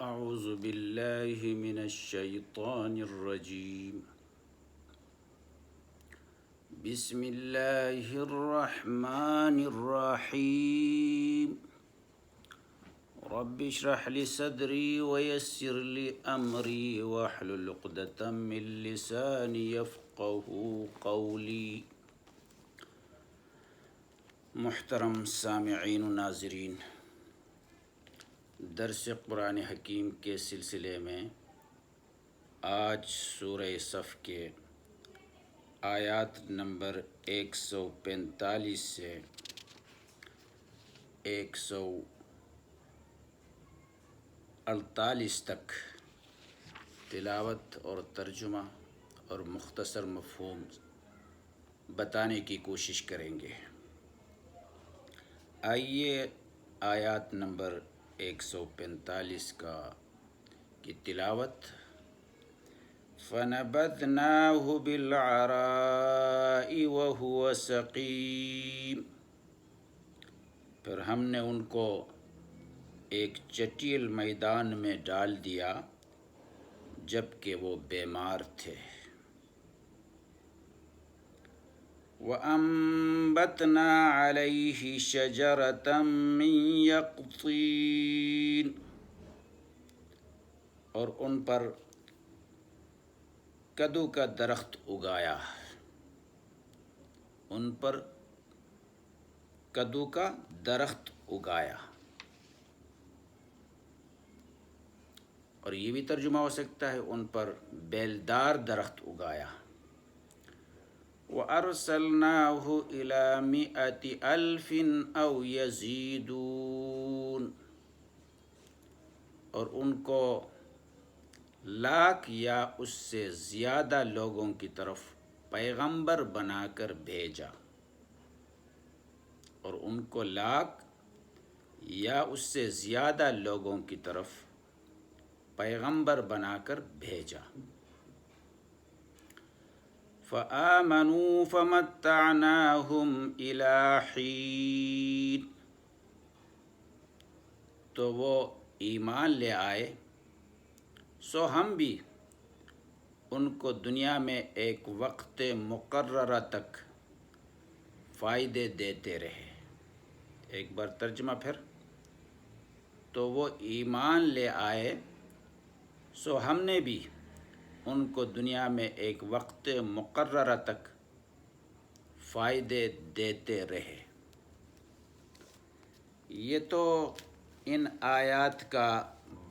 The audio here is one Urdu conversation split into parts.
أعوذ بالله من الشيطان الرجيم. بسم الله الرحمن الرحيم. رب اشرح لي صدري ويسر لي أمري واحلل عقدة من لساني يفقهوا قولي. محترم سامعین و ناظرین، درس قرآن حکیم کے سلسلے میں آج سورہ صف کے آیات نمبر 145 سے 148 تک تلاوت اور ترجمہ اور مختصر مفہوم بتانے کی کوشش کریں گے۔ آئیے آیات نمبر 145 کی تلاوت۔ فَنَبَذْنَاهُ بِالْعَرَاءِ وَهُوَ سَقِيمٌ، پھر ہم نے ان کو ایک چٹیل میدان میں ڈال دیا جب کہ وہ بیمار تھے۔ وَأَنبَتْنَا عَلَيْهِ شَجَرَةً مِّن يَقْطِينٍ، اور ان پر کدو کا درخت اگایا، ان پر کدو کا درخت اگایا۔ اور یہ بھی ترجمہ ہو سکتا ہے ان پر بیلدار درخت اگایا۔ وَأَرْسَلْنَاهُ إِلَى 100,000 أَوْ يَزِيدُونَ، اور ان کو 100,000 یا اس سے زیادہ لوگوں کی طرف پیغمبر بنا کر بھیجا، اور ان کو 100,000 یا اس سے زیادہ لوگوں کی طرف پیغمبر بنا کر بھیجا۔ فَآمَنُوا فَمَتَّعْنَاهُمْ إِلَى حِينٍ، تو وہ ایمان لے آئے، سو ہم بھی ان کو دنیا میں ایک وقت مقررہ تک فائدے دیتے رہے۔ ایک بار ترجمہ پھر، تو وہ ایمان لے آئے، سو ہم نے بھی ان کو دنیا میں ایک وقت مقررہ تک فائدے دیتے رہے۔ یہ تو ان آیات کا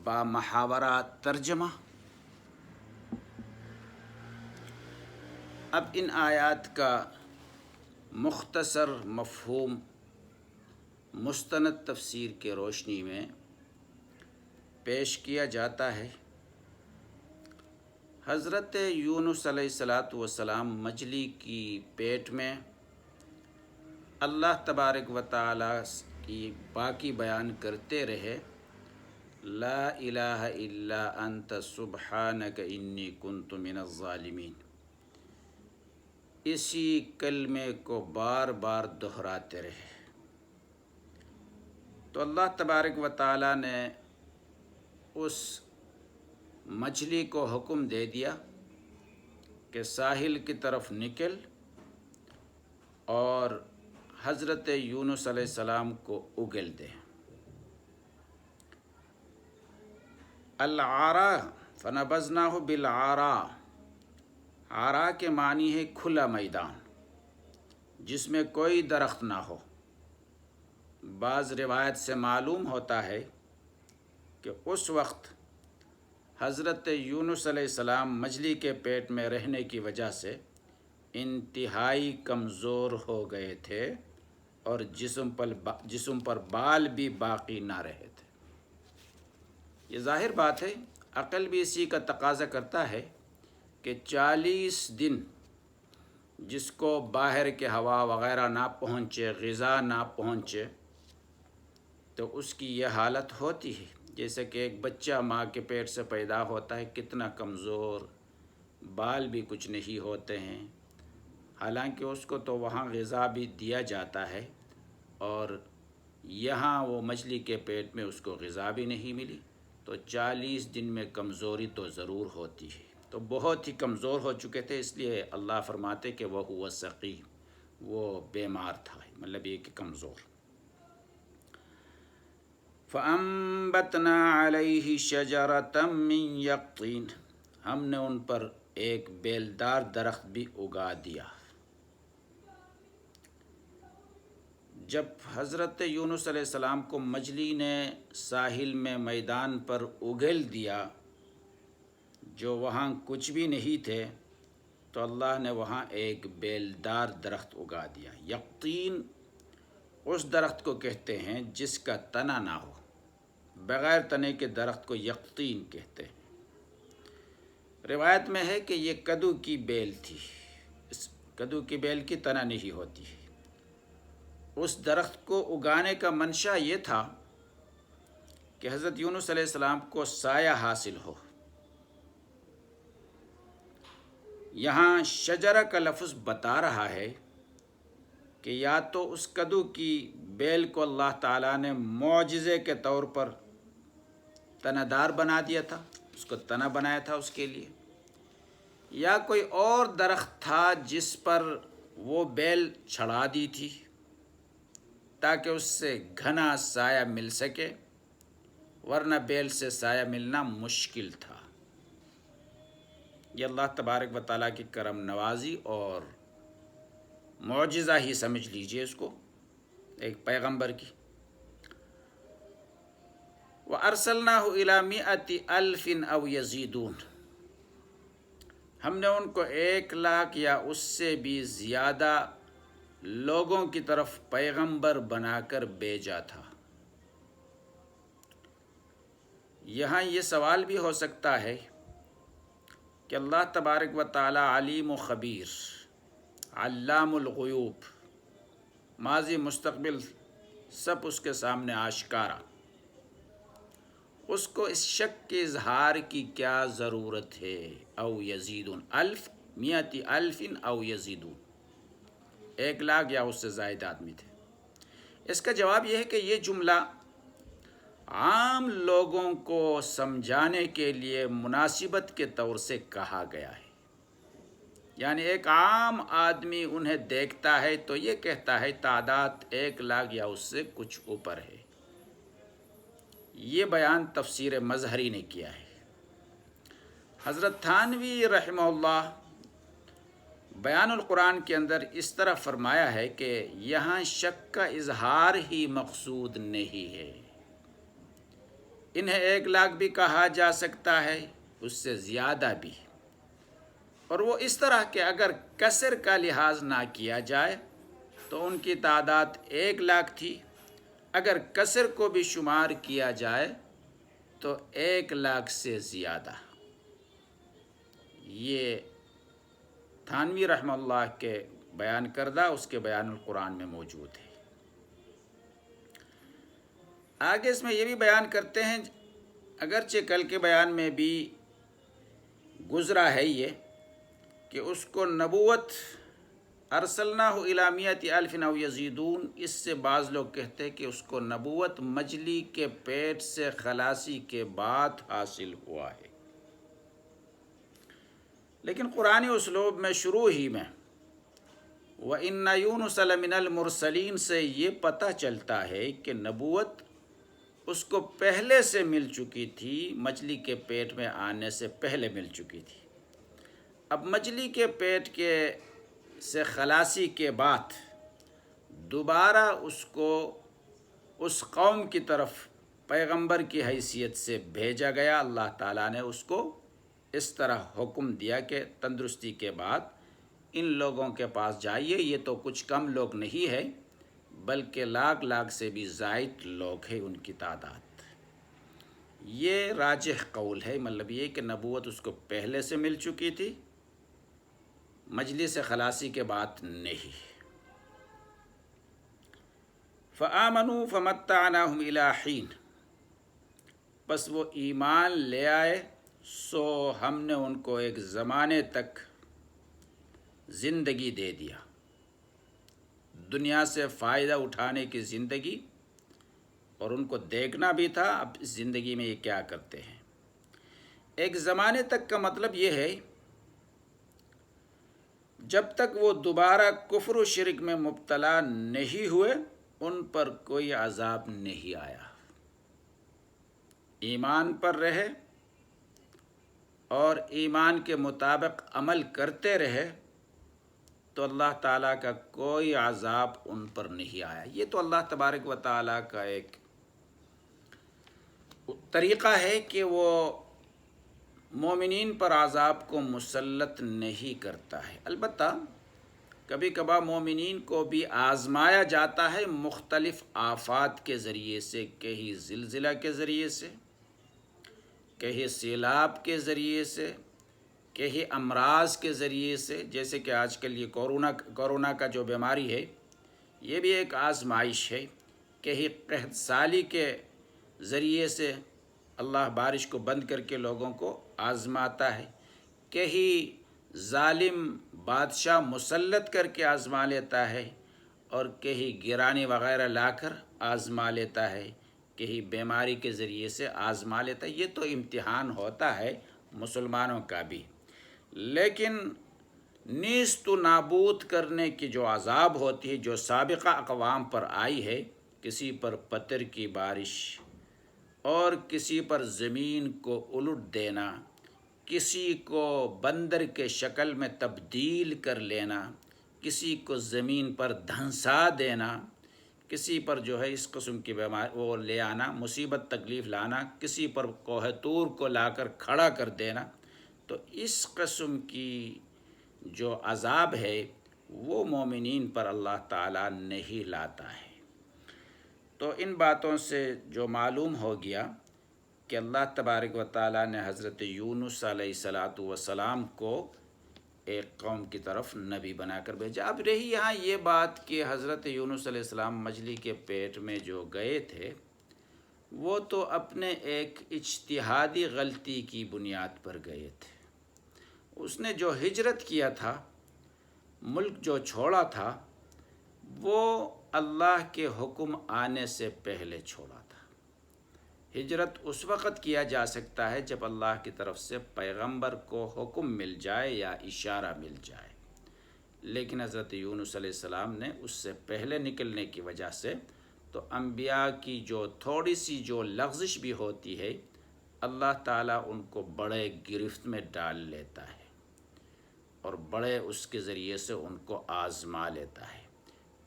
بامحاورہ ترجمہ۔ اب ان آیات کا مختصر مفہوم مستند تفسیر کے روشنی میں پیش کیا جاتا ہے۔ حضرت یونس علیہ السلام مچھلی کی پیٹ میں اللہ تبارک و تعالیٰ کی پاکی بیان کرتے رہے، لا الہ الا انت سبحانک انی کنت من الظالمین، اسی کلمے کو بار بار دہراتے رہے۔ تو اللہ تبارک و تعالیٰ نے اس مچھلی کو حکم دے دیا کہ ساحل کی طرف نکل اور حضرت یونس علیہ السلام کو اگل دے۔ العراء، فنبذناہ بالعراء، عراء کے معنی ہے کھلا میدان جس میں کوئی درخت نہ ہو۔ بعض روایت سے معلوم ہوتا ہے کہ اس وقت حضرت یونس علیہ السلام مچھلی کے پیٹ میں رہنے کی وجہ سے انتہائی کمزور ہو گئے تھے اور جسم پر بال بھی باقی نہ رہے تھے۔ یہ ظاہر بات ہے، عقل بھی اسی کا تقاضا کرتا ہے کہ 40 دن جس کو باہر کے ہوا وغیرہ نہ پہنچے، غذا نہ پہنچے، تو اس کی یہ حالت ہوتی ہے۔ جیسے کہ ایک بچہ ماں کے پیٹ سے پیدا ہوتا ہے، کتنا کمزور، بال بھی کچھ نہیں ہوتے ہیں، حالانکہ اس کو تو وہاں غذا بھی دیا جاتا ہے، اور یہاں وہ مچھلی کے پیٹ میں اس کو غذا بھی نہیں ملی، تو 40 دن میں کمزوری تو ضرور ہوتی ہے، تو بہت ہی کمزور ہو چکے تھے، اس لیے اللہ فرماتے کہ وہ ہوا سقیم، وہ بیمار تھا، مطلب یہ کہ کمزور۔ فَأَنبَتْنَا عَلَيْهِ شَجَرَةً مِّن يَقْطِينٍ، ہم نے ان پر ایک بیلدار درخت بھی اگا دیا۔ جب حضرت یونس علیہ السلام کو مچھلی نے ساحل میں میدان پر اگل دیا، جو وہاں کچھ بھی نہیں تھے، تو اللہ نے وہاں ایک بیلدار درخت اگا دیا۔ یقطین اس درخت کو کہتے ہیں جس کا تنا نہ ہو، بغیر تنے کے درخت کو یقطین کہتے ہیں۔ روایت میں ہے کہ یہ کدو کی بیل تھی، اس کدو کی بیل کی تنا نہیں ہوتی۔ اس درخت کو اگانے کا منشا یہ تھا کہ حضرت یونس علیہ السلام کو سایہ حاصل ہو۔ یہاں شجرہ کا لفظ بتا رہا ہے کہ یا تو اس کدو کی بیل کو اللہ تعالیٰ نے معجزے کے طور پر تنا دار بنا دیا تھا، اس کو تنا بنایا تھا اس کے لیے، یا کوئی اور درخت تھا جس پر وہ بیل چھڑا دی تھی تاکہ اس سے گھنا سایہ مل سکے، ورنہ بیل سے سایہ ملنا مشکل تھا۔ یہ اللہ تبارک و تعالیٰ کی کرم نوازی اور معجزہ ہی سمجھ لیجئے اس کو، ایک پیغمبر کی۔ وَأَرْسَلْنَاهُ إِلَى 100,000 أَوْ يَزِيدُونَ، ہم نے ان کو 1,00,000 یا اس سے بھی زیادہ لوگوں کی طرف پیغمبر بنا کر بھیجا تھا۔ یہاں یہ سوال بھی ہو سکتا ہے کہ اللہ تبارک و تعالی علیم و خبیر، علام الغیوب، ماضی مستقبل سب اس کے سامنے آشکارا، اس کو اس شک کے اظہار کی کیا ضرورت ہے؟ او یزیدون 100,000 او یزیدون، 1,00,000 یا اس سے زائد آدمی تھے۔ اس کا جواب یہ ہے کہ یہ جملہ عام لوگوں کو سمجھانے کے لیے مناسبت کے طور سے کہا گیا ہے، یعنی ایک عام آدمی انہیں دیکھتا ہے تو یہ کہتا ہے تعداد 1,00,000 یا اس سے کچھ اوپر ہے۔ یہ بیان تفسیر مظہری نے کیا ہے۔ حضرت تھانوی رحمہ اللہ بیان القرآن کے اندر اس طرح فرمایا ہے کہ یہاں شک کا اظہار ہی مقصود نہیں ہے، انہیں 1,00,000 بھی کہا جا سکتا ہے، اس سے زیادہ بھی، اور وہ اس طرح کہ اگر کثر کا لحاظ نہ کیا جائے تو ان کی تعداد 1,00,000 تھی، اگر کثر کو بھی شمار کیا جائے تو 1,00,000 سے زیادہ۔ یہ تھانوی رحمہ اللہ کے بیان کردہ اس کے بیان القرآن میں موجود ہے۔ آگے اس میں یہ بھی بیان کرتے ہیں، اگرچہ کل کے بیان میں بھی گزرا ہے یہ کہ اس کو نبوت ارسلناہ الی 100,000 او یزیدون، اس سے بعض لوگ کہتے ہیں کہ اس کو نبوت مچھلی کے پیٹ سے خلاصی کے بعد حاصل ہوا ہے، لیکن قرآنی اسلوب میں شروع ہی میں وَإِنَّ يُونُسَ لَمِنَ الْمُرْسَلِينَ سے یہ پتہ چلتا ہے کہ نبوت اس کو پہلے سے مل چکی تھی، مچھلی کے پیٹ میں آنے سے پہلے مل چکی تھی۔ اب مچھلی کے پیٹ سے خلاصی کے بعد دوبارہ اس کو اس قوم کی طرف پیغمبر کی حیثیت سے بھیجا گیا۔ اللہ تعالیٰ نے اس کو اس طرح حکم دیا کہ تندرستی کے بعد ان لوگوں کے پاس جائیے، یہ تو کچھ کم لوگ نہیں ہے بلکہ 1,00,000 سے بھی زائد لوگ ہیں ان کی تعداد۔ یہ راجح قول ہے، مطلب یہ کہ نبوت اس کو پہلے سے مل چکی تھی، مجلس سے خلاصی کے بعد نہیں۔ فَآمَنُوا فَمَتَّعْنَاهُمْ إِلَىٰ حِينٍ، پس وہ ایمان لے آئے سو ہم نے ان کو ایک زمانے تک زندگی دے دیا، دنیا سے فائدہ اٹھانے کی زندگی، اور ان کو دیکھنا بھی تھا اب اس زندگی میں یہ کیا کرتے ہیں۔ ایک زمانے تک کا مطلب یہ ہے جب تک وہ دوبارہ کفر و شرک میں مبتلا نہیں ہوئے ان پر کوئی عذاب نہیں آیا، ایمان پر رہے اور ایمان کے مطابق عمل کرتے رہے تو اللہ تعالیٰ کا کوئی عذاب ان پر نہیں آیا۔ یہ تو اللہ تبارک و تعالیٰ کا ایک طریقہ ہے کہ وہ مومنین پر عذاب کو مسلط نہیں کرتا ہے۔ البتہ کبھی کبھار مومنین کو بھی آزمایا جاتا ہے مختلف آفات کے ذریعے سے، کہیں زلزلہ کے ذریعے سے، کہیں سیلاب کے ذریعے سے، کہیں امراض کے ذریعے سے، جیسے کہ آج کل یہ کورونا کا جو بیماری ہے یہ بھی ایک آزمائش ہے۔ کہیں قحط سالی کے ذریعے سے اللہ بارش کو بند کر کے لوگوں کو آزماتا ہے، کہیں ظالم بادشاہ مسلط کر کے آزما لیتا ہے، اور کہیں گرانی وغیرہ لا کر آزما لیتا ہے، کہیں بیماری کے ذریعے سے آزما لیتا ہے۔ یہ تو امتحان ہوتا ہے مسلمانوں کا بھی، لیکن نیست و نابود کرنے کی جو عذاب ہوتی ہے جو سابقہ اقوام پر آئی ہے، کسی پر پتھر کی بارش اور کسی پر زمین کو الٹ دینا، کسی کو بندر کے شکل میں تبدیل کر لینا، کسی کو زمین پر دھنسا دینا، کسی پر جو ہے اس قسم کی بیماری وہ لے آنا، مصیبت تکلیف لانا، کسی پر کوہ طور کو لا کر کھڑا کر دینا، تو اس قسم کی جو عذاب ہے وہ مومنین پر اللہ تعالیٰ نہیں لاتا ہے۔ تو ان باتوں سے جو معلوم ہو گیا کہ اللہ تبارک و تعالیٰ نے حضرت یونس علیہ السلام کو ایک قوم کی طرف نبی بنا کر بھیجا۔ اب رہی یہاں یہ بات کہ حضرت یونس علیہ السلام مچھلی کے پیٹ میں جو گئے تھے وہ تو اپنے ایک اجتہادی غلطی کی بنیاد پر گئے تھے۔ اس نے جو ہجرت کیا تھا، ملک جو چھوڑا تھا، وہ اللہ کے حکم آنے سے پہلے چھوڑا تھا۔ ہجرت اس وقت کیا جا سکتا ہے جب اللہ کی طرف سے پیغمبر کو حکم مل جائے یا اشارہ مل جائے، لیکن حضرت یونس علیہ السلام نے اس سے پہلے نکلنے کی وجہ سے تو انبیاء کی جو تھوڑی سی جو لغزش بھی ہوتی ہے اللہ تعالیٰ ان کو بڑے گرفت میں ڈال لیتا ہے اور بڑے اس کے ذریعے سے ان کو آزما لیتا ہے،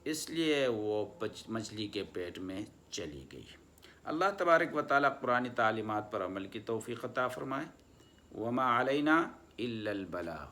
اس لیے وہ مچھلی کے پیٹ میں چلی گئی۔ اللہ تبارک و تعالیٰ قرآنی تعلیمات پر عمل کی توفیق عطا فرمائے۔ وما علینا الا البلاغ۔